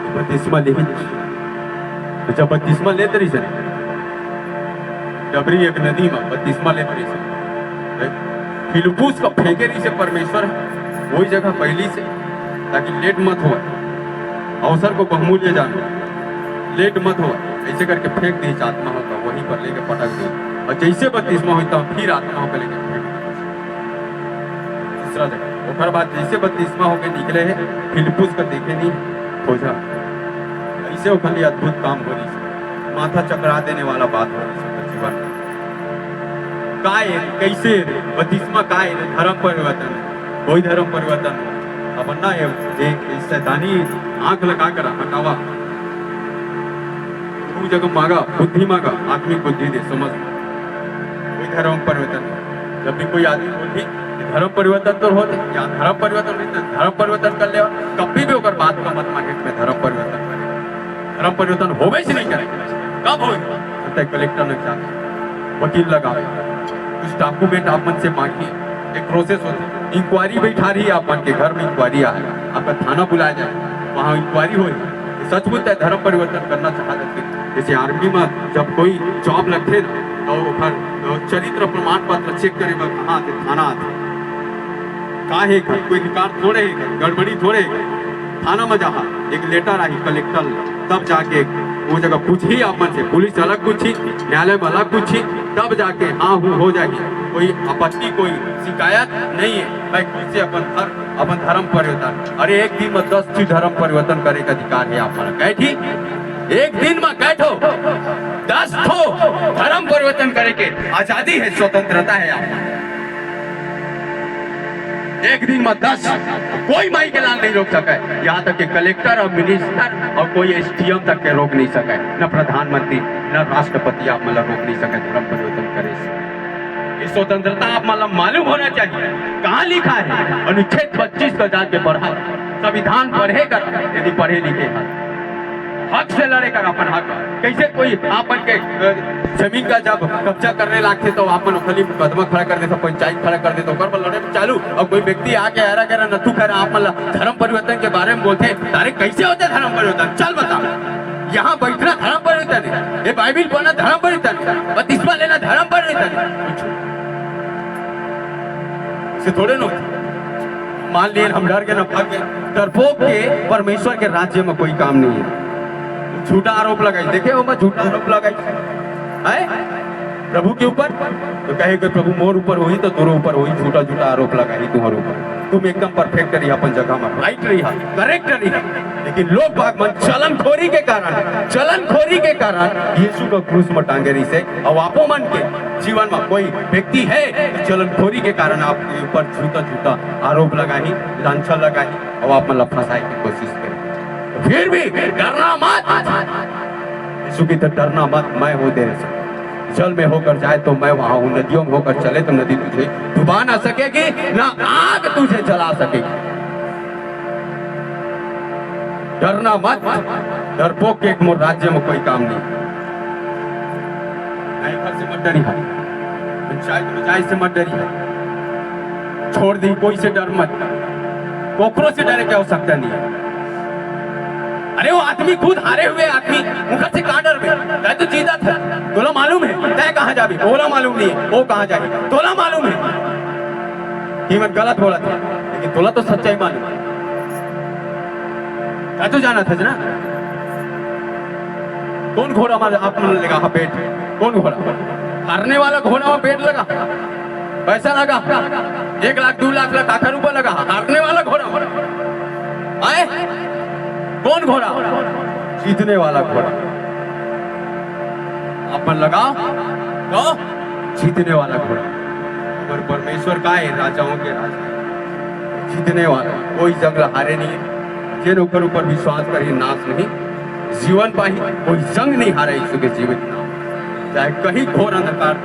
बपतिस्मा ले, जब बपतिस्मा लेते रही सर डबरी एक नदी में बपतिस्मा लेते रही सर, फिलिप्पुस का फेंके रही से परमेश्वर वही जगह पहली से, ताकि लेट मत हो, अवसर को बहुमूल्य जानो, लेट मत हो, ऐसे करके फेंक दी, आत्मा होगा वहीं पर लेके पटक दी, और जैसे बपतिस्मा होता फिर आत्मा होकर लेके फेंक दी दूसरा जगह। और बाद जैसे बपतिस्मा होकर निकले हैं, फिलिप्पुस का देखे नहीं खोजा, ऐसे वो खाली अद्भुत काम हो रही, माथा चकरा देने वाला बात हो रही। काय कैसे बपतिस्मा काय धर्म परिवर्तन, कोई धर्म परिवर्तन अपन ना ये शैतानी आंख लगा कर हटावा, तू जगह मांगा बुद्धि मांगा, आत्मिक बुद्धि दे समझ, कोई धर्म परिवर्तन। जब भी कोई आदमी बोलती धर्म परिवर्तन तो होते या धर्म परिवर्तन नहीं, धर्म परिवर्तन कर ले कभी भी होकर बात का मत मांगे मैं धर्म परिवर्तन करे, धर्म परिवर्तन हो वैसे नहीं करेंगे। कब होगा? कलेक्टर ने जाके वकील लगा, कुछ डॉक्यूमेंट आप मन से मांगिए, एक प्रोसेस होती है, इंक्वायरी बैठा रही है आप मन के घर में, इंक्वायरी आएगा, आपका थाना बुलाया जाए, वहाँ इंक्वायरी हो, सचमुच है धर्म परिवर्तन करना चाहते। जैसे आर्मी में जब कोई जॉब लगते तो फिर चरित्र प्रमाण पत्र चेक करे कहाँ आते, थाना आते, कहा है कोई रिकॉर्ड थोड़े है, गड़बड़ी थोड़े है, थाना में जहाँ एक लेटर आई कलेक्टर, तब जाके वो जगह पूछी आप मन से, पुलिस अलग पूछी, न्यायालय में अलग पूछी, तब जाके हाँ हो जाएगी, कोई आपत्ति कोई शिकायत नहीं है, भाई खुद से अपन धर्म परिवर्तन। अरे एक दिन में 10 चीज धर्म परिवर्तन करे का अधिकार है आप मन, कैठी एक दिन में कैठो 10 ठो धर्म परिवर्तन करे के आजादी है, स्वतंत्रता है आप, एक दिन में 10 कोई माई के लाल नहीं रोक सके, यहाँ तक कि कलेक्टर और मिनिस्टर और कोई एसडीएम तक के रोक नहीं सके, न प्रधानमंत्री न राष्ट्रपति आप मतलब रोक नहीं सके धर्म परिवर्तन करे से। ये स्वतंत्रता आप मतलब मालूम होना चाहिए, कहाँ लिखा है? अनुच्छेद 25 का जाके पढ़ा, संविधान पढ़ेगा यदि पढ़े लिखे हक से लड़ेगा अपन हक। कैसे कोई आपन के जमीन का जब कब्जा करने लगते तो आपन खाली मुकदमा खड़ा कर देता, पंचायत खड़ा कर देता, ऊपर पर लड़े चालू, और कोई व्यक्ति आके हरा गया नथु खैर आप मतलब धर्म परिवर्तन के बारे में बोलते, तारे कैसे होते धर्म परिवर्तन? चल बता, यहाँ बैठना धर्म परिवर्तन है, ये बाइबिल पढ़ना धर्म परिवर्तन है, बपतिस्मा लेना धर्म परिवर्तन है, से थोड़े न मान लिए हम डर गए ना भाग गए। डरपोक के परमेश्वर के राज्य में कोई काम नहीं है। झूठा आरोप लगाई, देखे हो मैं झूठा आरोप लगाई है प्रभु के ऊपर, तो कहे कि प्रभु मोर ऊपर हुई तो तोर ऊपर हुई, झूठा झूठा आरोप लगाई तुम्हारे ऊपर, तुम एकदम परफेक्ट रही अपन जगह में, राइट रही करेक्ट रही, लेकिन लोग बाग मन चलनखोरी के कारण यीशु को क्रूस में टांगे रही से। और आपो मन के जीवन में कोई व्यक्ति है चलनखोरी के कारण आपके ऊपर झूठा आरोप लगाई, लांछन लगाई और आप मतलब फंसाई की कोशिश करें, फिर भी डरना मत, यीशु की तरह डरना मत, मैं हूं तेरे साथ, जल में होकर जाए तो मैं वहां हूं, नदियों में होकर चले तो नदी तुझे डुबा ना सकेगी, ना आग तुझे जला सकेगी। डरना मत, डरपोक के मोर राज्य में कोई काम नहीं, घर से मत डरी, पंचायत में जाए से मत डरी, छोड़ दी कोई से डर मत, कोकरों से डरे क्या हो सकता नहीं है। अरे वो आदमी खुद हारे हुए आदमी मुखर से कहाँ डर में, तो जीता था, तोला मालूम है तय कहाँ जाबी, तोला मालूम नहीं है वो कहाँ जाए, तोला मालूम है कीमत गलत बोला था, लेकिन तोला तो सच्चाई मालूम है, तो जाना था ना। कौन घोड़ा हमारे आप लगा पेट, कौन घोड़ा? हारने वाला घोड़ा में पेट लगा, पैसा लगा 1 लाख 2 लाख लाख रुपया लगा, हारने वाला घोड़ा आए, कौन घोड़ा? जीतने वाला घोड़ा अपन लगाओ तो जीतने वाला घोड़ा। और परमेश्वर का है राजाओं के राजा, जीतने वाला, कोई जंग हारे नहीं, जिन ऊपर विश्वास करिए नाश नहीं, जीवन पाही, कोई जंग नहीं हारा यीशु के जीवित नाम। चाहे कहीं घोर अंधकार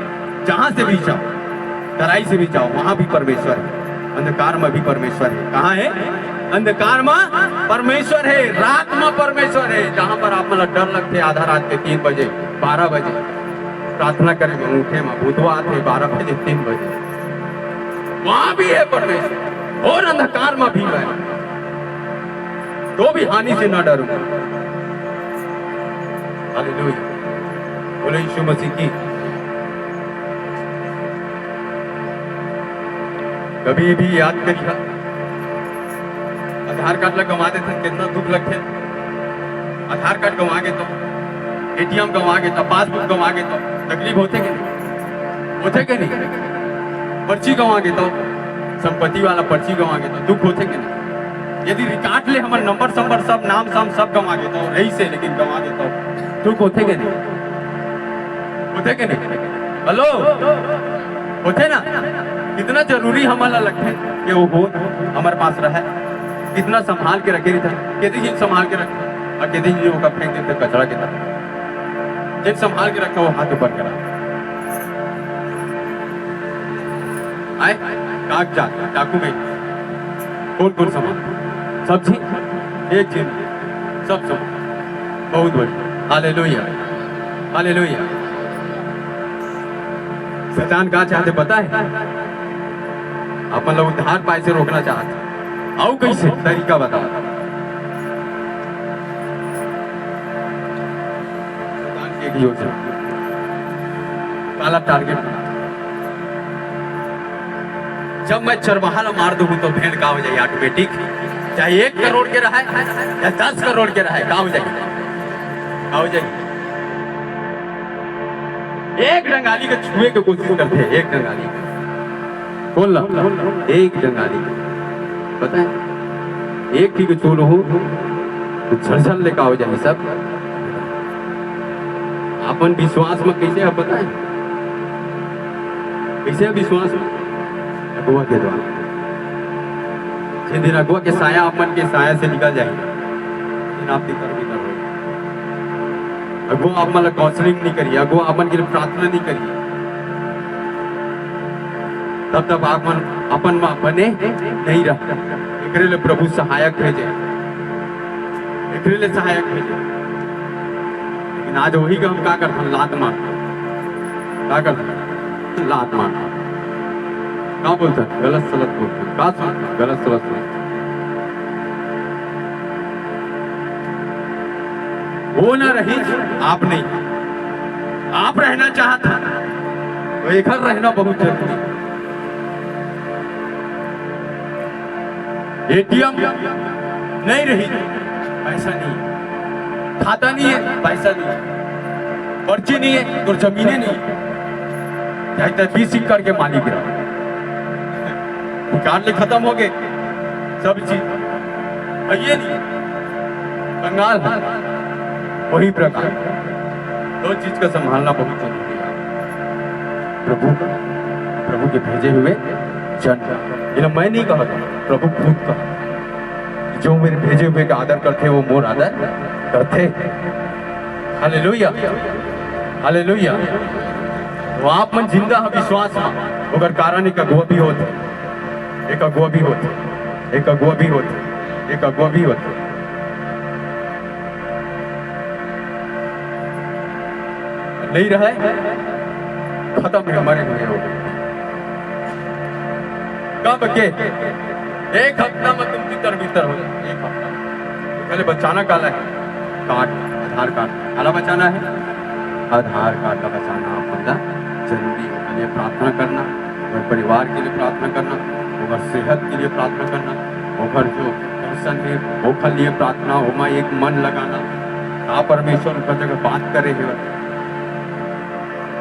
जहां से भी जाओ, तराई से भी जाओ, वहां भी परमेश्वर है, अंधकार में भी परमेश्वर है। कहाँ है? अंधकार में परमेश्वर है, रात में परमेश्वर है। जहां पर आप मतलब डर लगते आधा रात के 3 बजे 12 बजे प्रार्थना करें उठे में, बुधवार थे 12 बजे 3 बजे, वहां भी है परमेश्वर, और अंधकार में भी मैं, तो भी हानि से न डरूंगा। हालेलुया, बोले यीशु मसीह की। कभी भी याद करिए, आधार कार्ड लग गंवा देते कितना दुख लगते, आधार कार्ड गंवा गए तो, एटीएम गंवा गए तो, पासबुक गंवा गए तो तकलीफ होते के नहीं, होते के नहीं? पर्ची गंवा गए तो, संपत्ति वाला पर्ची गंवा गए तो दुख होते के नहीं? यदि रिकॉर्ड ले हमारे नंबर संबर सब नाम साम सब गंवा गए तो रही से, लेकिन गंवा गए तो दुख होते के नहीं? होते के नहीं? हेलो, होते ना, कितना जरूरी हमारा लगता है कि वो हो हमारे पास रहे, कितना संभाल के रखे था, कहते दिन संभाल के रखे और कहते दिन वो फेंक देते कचरा के तरफ, जिन संभाल के रखा वो हाथ ऊपर करा आए कागजात डॉक्यूमेंट कौन सामान सब्जी एक चीज सब सामान बहुत बढ़िया। Hallelujah hallelujah. शैतान कहाँ चाहते पता है? अपन लोग उधार पाए से रोकना चाहते। आओ कैसे तरीका बताओ। शैतान की एक योजना, काला टारगेट। जब मैं चरवाहा मार दूं तो भेड़ का हो जाए ऑटोमेटिक, चाहे 1 करोड़ के रहा है या 10 करोड़ के रहा है, का हो जाए। एक डंगाली के छुए के कोशिश करते हैं, एक डंगाली बोल ला, एक डंगाली पता है, एक ही के छू लो तो झलझल लेका हो जाए सब। अपन विश्वास में कैसे है पता है? कैसे है विश्वास में? अगुआ के द्वारा। जिन दिन अगुआ के साया अपन के साया से निकल जाएगा, दिन आपकी तरफ भी करोगे। अगुआ आप मतलब काउंसलिंग नहीं करिए, अगुआ अपन के लिए प्रार्थना नहीं करिए, तब आप अपन में बने नहीं रहा। एक लिए प्रभु सहायक भेजे, एक लिए सहायक भेजे। लेकिन आज वही का हम क्या करते हैं? लात मार, क्या करते हैं? लात मार। क्या बोलते हैं? गलत सलत बोलते हैं, क्या सुनते हैं? गलत सलत बोलते हैं। वो ना रही, आप नहीं, आप रहना चाहता तो एक घर रहना बहुत जरूरी। एटीएम नहीं रही, पैसा नहीं, खाता नहीं है, पैसा नहीं है, पर्ची नहीं है तो जमीनें नहीं, चाहे 20 एकड़ के मालिक रहो, कार्ड खत्म हो गए सब चीज। ये नहीं बंगाल वही प्रकार दो चीज का संभालना बहुत जरूरी है। प्रभु के भेजे हुए जन, ये मैं नहीं कहा था, प्रभु खुद कहा, जो मेरे भेजे हुए का आदर करते वो मोर आदर करते। Hallelujah hallelujah. तो आप मन जिंदा है विश्वास में, अगर कारण एक अगुआ भी होते, एक अगुआ भी होते, एक अगुआ भी होते, एक अगुआ भी होते। नहीं रहा है, खत्म है, हमारे हुए हो कब के 1 हफ्ता में तुम तितर बितर हो जाए। 1 हफ्ता पहले बचाना काला है, कार्ड, आधार कार्ड काला बचाना है, आधार कार्ड का बचाना बंदा जरूरी है। लिए प्रार्थना करना, और परिवार के लिए प्रार्थना करना, और सेहत के लिए प्रार्थना करना, और जो दर्शन है वो के लिए प्रार्थना, होमा एक मन लगाना, आप परमेश्वर का जगह बात करे है,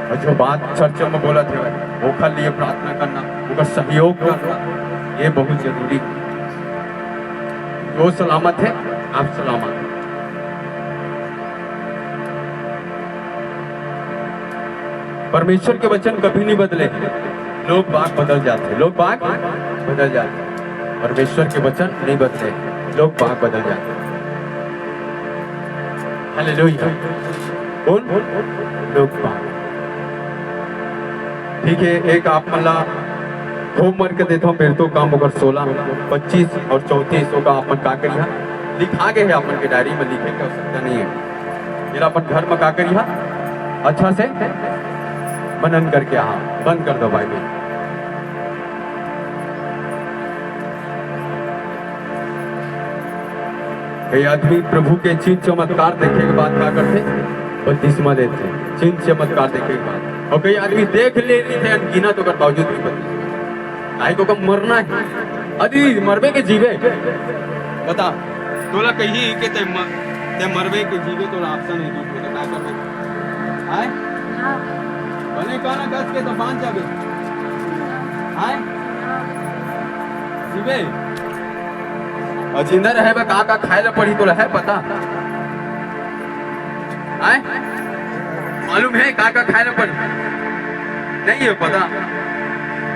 और जो बात चर्च में बोला थे वो के लिए प्रार्थना करना, उनका सहयोग करना, ये बहुत जरूरी है। जो सलामत है आप सलामत। परमेश्वर के वचन कभी नहीं बदले, लोग बाग बदल जाते, लोग बाग बदल जाते, परमेश्वर के वचन नहीं बदले, लोग बाग बदल जाते। हालेलुया। बोल लोग बाग। ठीक है, एक आप मतलब होमवर्क देता हूँ, मेरे तो काम होगा 16, 25 और 34 का अपन का करिया लिखा गए है, अपन के डायरी में लिखे की आवश्यकता नहीं है। मेरा अपन घर में का करिया अच्छा से मनन करके, हाँ बंद कर दो बाइबल। कई आदमी प्रभु के चिन्ह चमत्कार देखे के बाद क्या करते? बपतिस्मा देते, चिन्ह चमत्कार देखे के बाद। और कई आदमी देख लेते थे अनगिनत होकर बावजूद भी बपतिस्मा। आई को कब मरना है, अरे मरबे के जीवे बता तोला कही के ते मरबे के जीवे तो ऑप्शन है, तो क्या करबे? आए बने काना कस के तो बांध जाबे, आए जीवे और जिंदा रहे बा का खाए ला पड़ी तो है पता? आए मालूम है का खाए ला पड़ी? नहीं है पता।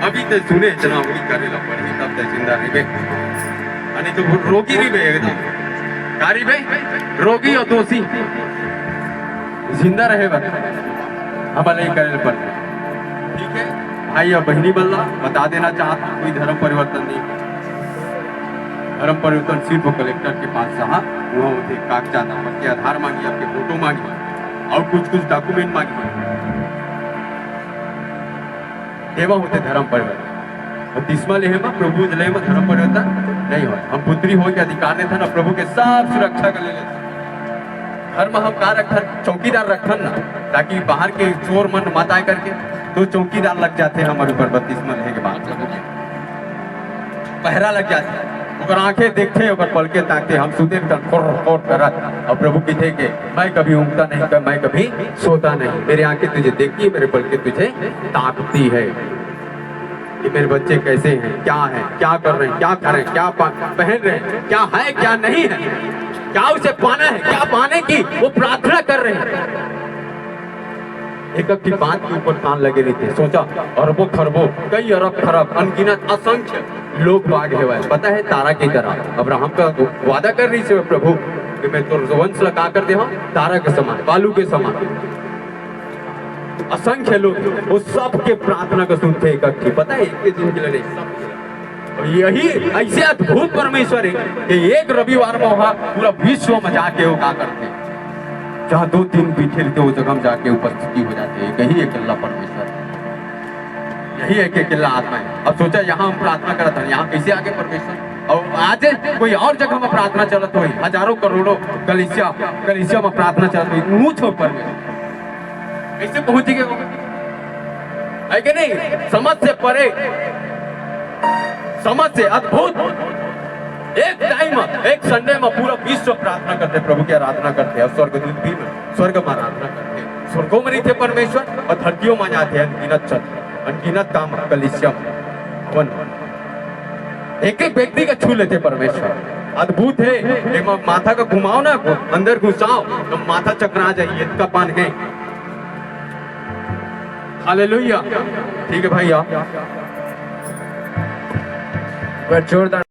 अभी तो सुने जना वही करेला पड़ी तब तो जिंदा रहे अनि तो रोगी रही एकदम का रही रोगी और दोषी जिंदा रहे हम नहीं करे पर ठीक है भाई और बहनी बल्ला बता देना चाहता कोई धर्म परिवर्तन नहीं धर्म परिवर्तन सिर्फ कलेक्टर के पास रहा वहाँ उसे कागजात आपके आधार मांगी आपके फोटो मांगी और कुछ डॉक्यूमेंट मांगी हेमा होते धर्म परिवर्तन और तीसवा लेहेमा प्रभु लेहेमा धर्म परिवर्तन नहीं हो हम पुत्री हो के अधिकार ने था ना प्रभु के सब सुरक्षा कर ले लेते धर्म हम का रखन चौकीदार रखन ना ताकि बाहर के चोर मन माता करके तो चौकीदार लग जाते हैं हमारे ऊपर 32 मन है के बाद पहरा लग जाता है अगर आंखें देखते हैं अगर पलके ताकते हम सुते करत और प्रभु की थे कि मैं कभी ऊँगता नहीं मैं कभी सोता नहीं मेरी आंखें तुझे देखती है मेरे पलके तुझे ताकती है कि मेरे बच्चे कैसे हैं क्या कर रहे हैं क्या कर रहे हैं क्या पहन रहे हैं क्या है क्या नहीं है क्या उसे पाना है क्या पाने की वो प्रार्थना कर रहे हैं एक की बात के ऊपर कान लगे नहीं थे सोचा अरबों खरबों कई अरब खरब अनगिनत असंख्य लोग भाग है पता है तारा की तरह अब्राहम का वादा कर रही से प्रभु कि मैं तो वंश लगा कर दे तारा के समान बालू के समान असंख्य लोग वो सबके प्रार्थना को सुनते इकट्ठी पता है एक दिन के लिए नहीं यही ऐसे अद्भुत परमेश्वर है कि एक रविवार में वहां पूरा विश्व में जाके वो क्या करते हैं जहाँ 2-3 पीछे रहते वो जगह जाके उपस्थिति हो जाती है यही एक अल्लाह परमेश्वर यही एक अकेला आत्मा है अब सोचा यहाँ हम प्रार्थना करते हैं यहाँ कैसे आगे परमेश्वर और आज कोई और जगह में प्रार्थना चलत हुई हजारों करोड़ों कलिसिया में प्रार्थना चलत हुई मुँह छोड़ पर कैसे पहुंच गए है कि नहीं समझ से परे समझ से अद्भुत एक टाइम एक संडे में पूरा विश्व प्रार्थना करते प्रभु की आराधना करते और स्वर्गदूत भी स्वर्ग में आराधना करते स्वर्गों में रहते परमेश्वर और धरतियों में जाते अनगिनत काम कलिसिया हवन एक एक व्यक्ति का छू लेते परमेश्वर अद्भुत है माथा का घुमाओ ना अंदर घुसाओ तो माथा चकरा जाइए इसका पान है हालेलुया ठीक है भाई आप जोरदार